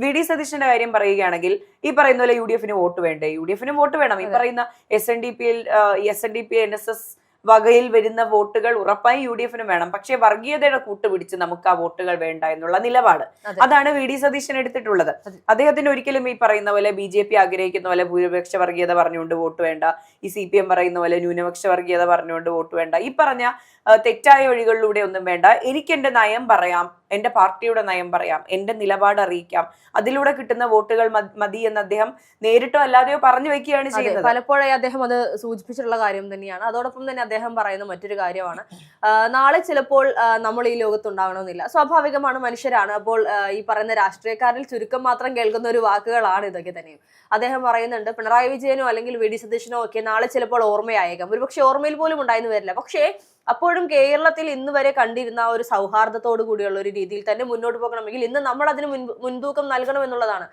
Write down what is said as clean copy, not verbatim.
VD. സതീശന്റെ കാര്യം പറയുകയാണെങ്കിൽ ഈ പറയുന്ന പോലെ യു.ഡി.എഫിന് വോട്ട് വേണ്ടേ? യു.ഡി.എഫിന് വോട്ട് വേണം. ഈ പറയുന്ന SNDP NSS വകയിൽ വരുന്ന വോട്ടുകൾ ഉറപ്പായും യു.ഡി.എഫിന് വേണം. പക്ഷെ വർഗീയതയുടെ കൂട്ടുപിടിച്ച് നമുക്ക് ആ വോട്ടുകൾ വേണ്ട എന്നുള്ള നിലപാട് അതാണ് വി.ഡി. സതീശൻ എടുത്തിട്ടുള്ളത്. അദ്ദേഹത്തിന് ഒരിക്കലും ഈ പറയുന്ന പോലെ BJP ആഗ്രഹിക്കുന്ന പോലെ ഭൂരിപക്ഷ വർഗീയത പറഞ്ഞുകൊണ്ട് വോട്ട് വേണ്ട, ഈ CPM പറയുന്ന പോലെ ന്യൂനപക്ഷ വർഗീയത പറഞ്ഞുകൊണ്ട് വോട്ട് വേണ്ട, ഈ പറഞ്ഞ തെറ്റായ വഴികളിലൂടെ ഒന്നും വേണ്ട. എനിക്ക് എന്റെ നയം പറയാം, എന്റെ പാർട്ടിയുടെ നയം പറയാം, എന്റെ നിലപാട് അറിയിക്കാം, അതിലൂടെ കിട്ടുന്ന വോട്ടുകൾ മതി എന്ന് അദ്ദേഹം നേരിട്ടോ അല്ലാതെയോ പറഞ്ഞു വെക്കുകയാണ് ചെയ്യുന്നത്. പലപ്പോഴായി അദ്ദേഹം അത് സൂചിപ്പിച്ചിട്ടുള്ള കാര്യം തന്നെയാണ്. അതോടൊപ്പം തന്നെ അദ്ദേഹം പറയുന്ന മറ്റൊരു കാര്യമാണ്, നാളെ ചിലപ്പോൾ നമ്മൾ ഈ ലോകത്തുണ്ടാകണമെന്നില്ല, സ്വാഭാവികമാണ്, മനുഷ്യരാണ്. അപ്പോൾ ഈ പറയുന്ന രാഷ്ട്രീയക്കാരിൽ ചുരുക്കം മാത്രം കേൾക്കുന്ന ഒരു വാക്കുകളാണ് ഇതൊക്കെ തന്നെയും. അദ്ദേഹം പറയുന്നുണ്ട്, പിണറായി വിജയനോ അല്ലെങ്കിൽ വി.ഡി. സതീശനോ ഒക്കെ നാളെ ചിലപ്പോൾ ഓർമ്മയായേക്കാം, ഒരുപക്ഷെ ഓർമ്മയിൽ പോലും ഉണ്ടായെന്ന് വരില്ല. പക്ഷേ അപ്പോഴും കേരളത്തിൽ ഇന്ന് വരെ കണ്ടിരുന്ന ഒരു സൗഹാർദ്ദത്തോടു കൂടിയുള്ള ഒരു രീതിയിൽ തന്നെ മുന്നോട്ട് പോകണമെങ്കിൽ ഇന്ന് നമ്മൾ അതിന് മുൻതൂക്കം നൽകണം എന്നുള്ളതാണ്.